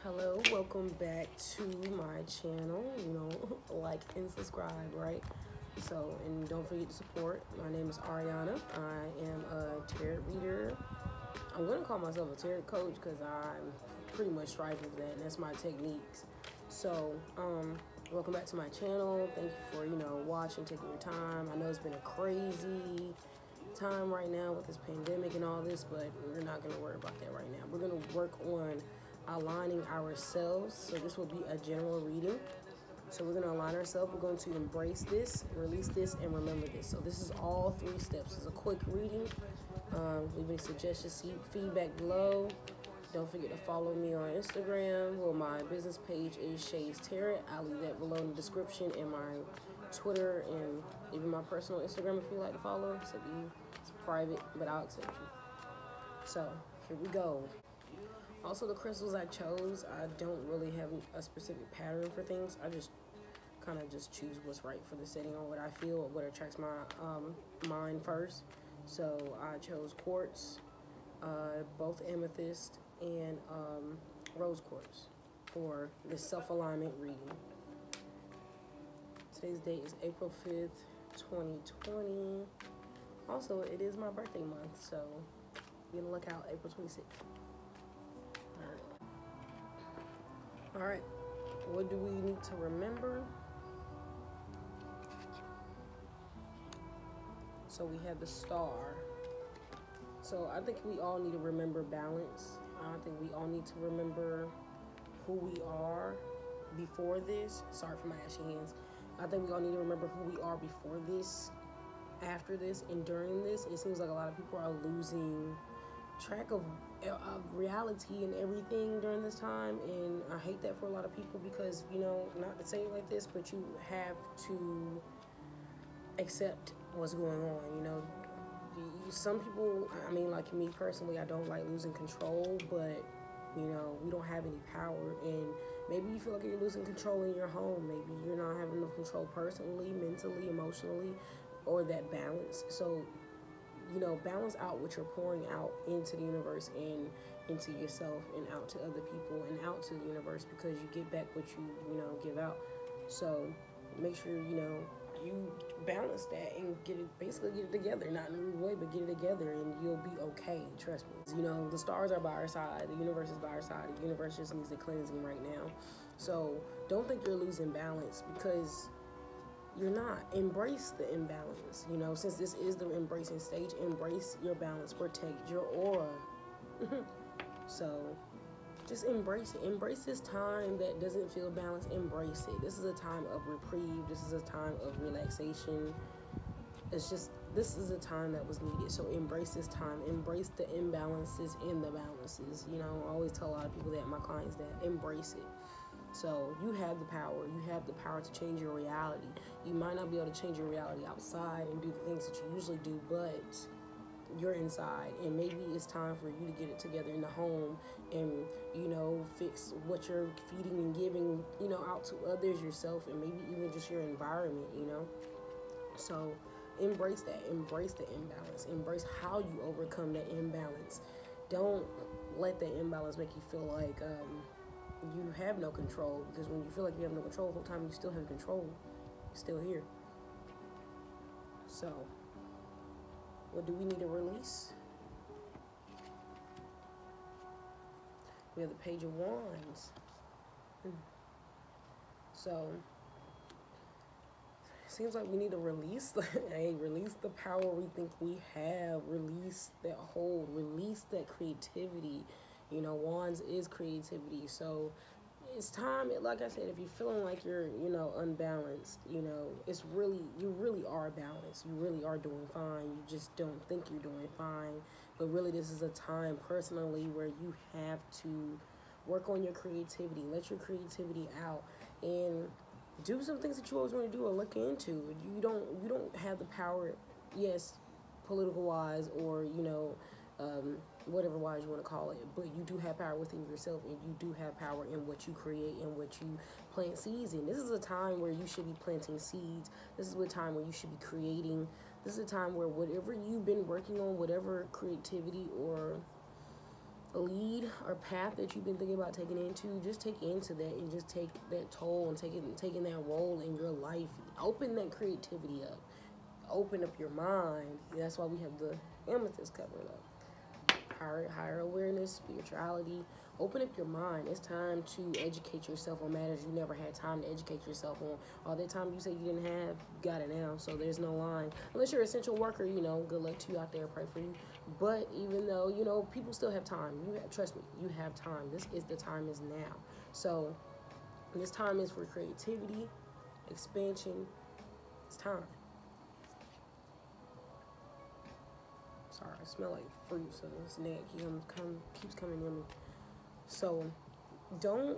Hello, welcome back to my channel. Like and subscribe, right? And don't forget to support. My name is Ariana. I am a tarot reader. I'm gonna call myself a tarot coach because I'm pretty much striving for that, and that's my techniques. Welcome back to my channel. Thank you for watching, taking your time. I know it's been a crazy time right now with this pandemic and all this, but we're not gonna worry about that right now. We're gonna work on aligning ourselves. So this will be a general reading. So we're going to align ourselves. We're going to embrace this, release this, and remember this. So this is all 3 steps. It's a quick reading. Leave any suggestions, feedback below. Don't forget to follow me on Instagram. Well, my business page is Shay's Tarot. I'll leave that below in the description, and my Twitter and even my personal Instagram if you like to follow. So it's private, but I'll accept you. So here we go. Also, the crystals I chose, I don't really have a specific pattern for things. I just kind of just choose what's right for the setting or what I feel, what attracts my mind first. So I chose quartz, both amethyst and rose quartz for this self-alignment reading. Today's date is April 5th, 2020. Also, it is my birthday month, so be on the lookout, April 26th. All right, what do we need to remember? So we have the star. So I think we all need to remember balance. I think we all need to remember who we are before this. Sorry for my ashy hands. I think we all need to remember who we are before this, after this, and during this. It seems like a lot of people are losing track of reality and everything during this time, and I hate that for a lot of people because not to say it like this, but you have to accept what's going on. Some people, I mean, like me personally, I don't like losing control, but we don't have any power, and maybe you feel like you're losing control in your home. Maybe you're not having enough control personally, mentally, emotionally, or that balance. So balance out what you're pouring out into the universe and into yourself and out to other people and out to the universe, because you get back what you give out. So make sure you balance that and basically get it together, not in a rude way, but get it together, and you'll be okay. Trust me. The stars are by our side. The universe is by our side. The universe just needs a cleansing right now. So don't think you're losing balance, because you're not. Embrace the imbalance. Since this is the embracing stage, embrace your balance, protect your aura. So just embrace it. Embrace this time that doesn't feel balanced. Embrace it. This is a time of reprieve. This is a time of relaxation. This is a time that was needed. So embrace this time. Embrace the imbalances and the balances. I always tell a lot of people that, my clients, that embrace it. So you have the power. You have the power to change your reality. You might not be able to change your reality outside and do the things that you usually do, but you're inside, and maybe it's time for you to get it together in the home and fix what you're feeding and giving out to others, yourself, and maybe even just your environment. So embrace that. Embrace the imbalance. Embrace how you overcome that imbalance. Don't let that imbalance make you feel like you have no control, because when you feel like you have no control the whole time, you still have control. You're still here. So what do we need to release? We have the Page of Wands. So it seems like we need to release release the power we think we have. Release that hold. Release that creativity. Wands is creativity. So it's time, like I said, if you're feeling like you're, unbalanced, it's really, you really are balanced. You really are doing fine. You just don't think you're doing fine. But really, this is a time personally where you have to work on your creativity. Let your creativity out and do some things that you always want to do or look into. You don't have the power, yes, political wise, or whatever wise you want to call it, but you do have power within yourself, and you do have power in what you create and what you plant seeds in. This is a time where you should be planting seeds. This is a time where you should be creating. This is a time where whatever you've been working on, whatever creativity or lead or path that you've been thinking about taking into, just take into that and just take that toll and taking that role in your life. Open that creativity up. Open up your mind. That's why we have the amethyst covered up. Higher awareness, spirituality. Open up your mind. It's time to educate yourself on matters you never had time to educate yourself on. All that time you say you didn't have, you got it now. So there's no line. Unless you're an essential worker, good luck to you out there. Pray for you. But even though, people still have time. Trust me, you have time. The time is now. So this time is for creativity, expansion. It's time. Sorry, I smell like fruits in this neck. Keeps coming in me. So don't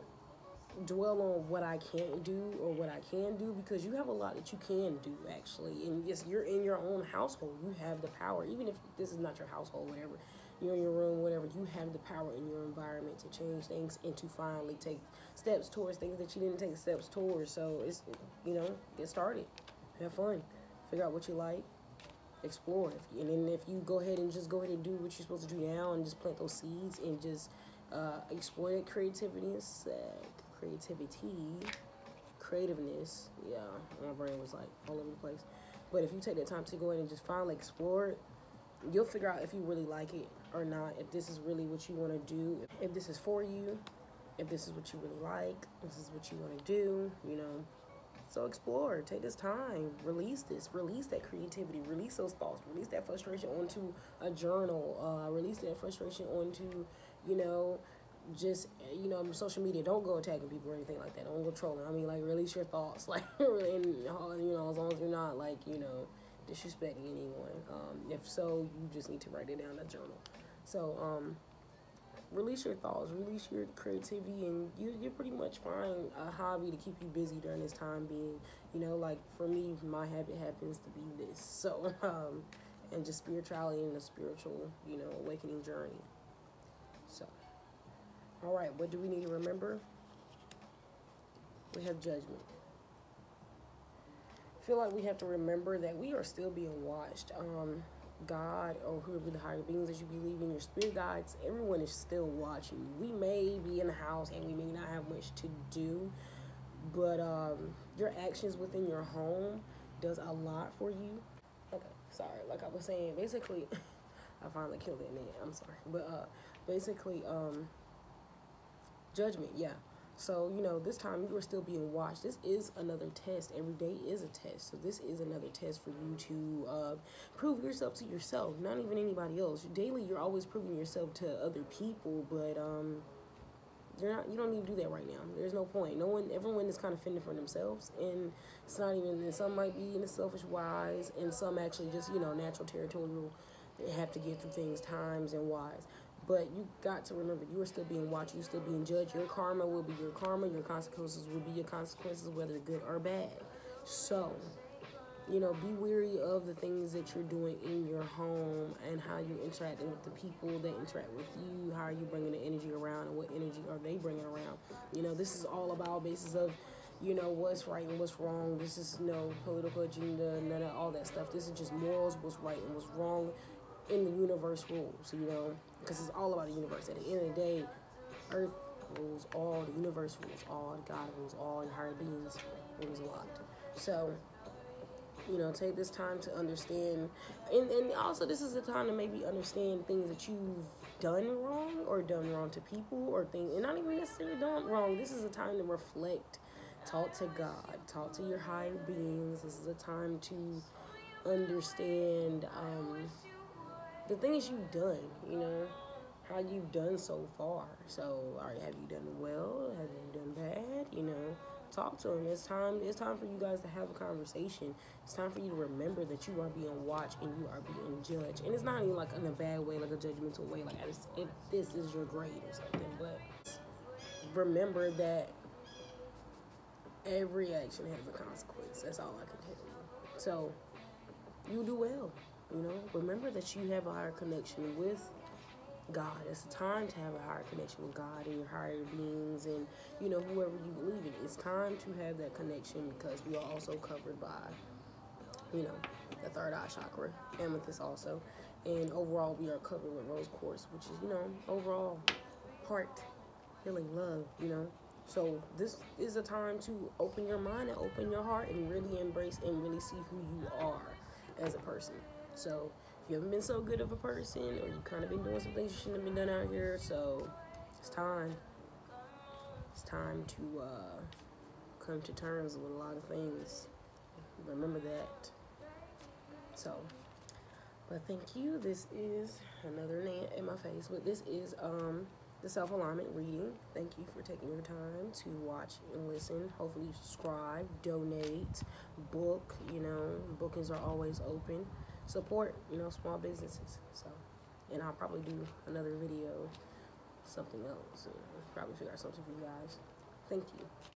dwell on what I can't do or what I can do, because you have a lot that you can do, actually. And yes, you're in your own household. You have the power. Even if this is not your household, whatever, you're in your room, whatever, you have the power in your environment to change things and to finally take steps towards things that you didn't take steps towards. So it's, get started. Have fun. Figure out what you like. Explore. And then if you go ahead and do what you're supposed to do now and just plant those seeds and just explore that creativeness, creativeness. Yeah, my brain was like all over the place. But if you take that time to go ahead and just finally explore it, you'll figure out if you really like it or not, if this is really what you want to do, if this is for you, if this is what you really like, if this is what you want to do, So explore, take this time, release that creativity, release those thoughts, release that frustration onto a journal, release that frustration onto, just, social media. Don't go attacking people or anything like that. Don't go trolling. I mean, release your thoughts, and, as long as you're not, disrespecting anyone. If so, you just need to write it down in a journal. So, release your thoughts, release your creativity, and you pretty much find a hobby to keep you busy during this time being. For me, my habit happens to be this. So, and just spirituality and a spiritual, awakening journey. So, all right, what do we need to remember? We have judgment. I feel like we have to remember that we are still being watched. God, or whoever the higher beings that you believe in, your spirit guides, everyone is still watching you. We may be in the house and we may not have much to do, but your actions within your home does a lot for you. Okay, sorry, like I was saying, basically, I finally killed that name, I'm sorry. But basically, judgment, yeah. So, this time you are still being watched. This is another test. Every day is a test. So this is another test for you to prove yourself to yourself, not even anybody else. Daily, you're always proving yourself to other people, but you don't need to do that right now. There's no point. Everyone is kind of fending for themselves, and it's not even, some might be in a selfish wise, and some actually just, natural territorial. They have to get through things times and wise. But you got to remember, you are still being watched, you're still being judged. Your karma will be your karma, your consequences will be your consequences, whether good or bad. So, be wary of the things that you're doing in your home and how you're interacting with the people that interact with you. How are you bringing the energy around, and what energy are they bringing around? This is all about basis of, what's right and what's wrong. This is no political agenda, none of all that stuff. This is just morals, what's right and what's wrong in the universe rules, because it's all about the universe. At the end of the day, Earth rules all, the universe rules all, God rules all, and higher beings rules a lot. So, take this time to understand, and also this is the time to maybe understand things that you've done wrong to people, or things, and not even necessarily done wrong. This is a time to reflect, talk to God, talk to your higher beings. This is a time to understand, the things you've done, how you've done so far. So, have you done well? Have you done bad? Talk to them. It's time for you guys to have a conversation. It's time for you to remember that you are being watched and you are being judged. And it's not even in a bad way, like a judgmental way, if this is your grade or something. But remember that every action has a consequence. That's all I can tell you. So, you do well. Remember that you have a higher connection with God. It's a time to have a higher connection with God and your higher beings and, whoever you believe in. It's time to have that connection, because we are also covered by, the third eye chakra, amethyst also. And overall, we are covered with rose quartz, which is, you know, overall heart, healing, love, you know. So this is a time to open your mind and open your heart and really embrace and really see who you are as a person. So if you haven't been so good of a person, or you kind of been doing some things you shouldn't have been done out here, so it's time. It's time to come to terms with a lot of things. Remember that. So, but thank you. This is another Nant in my face, but this is the self-alignment reading. Thank you for taking your time to watch and listen. Hopefully you subscribe, donate, book, you know, bookings are always open. Support, you know, small businesses. So, and I'll probably do another video, something else, and probably figure out something for you guys. Thank you.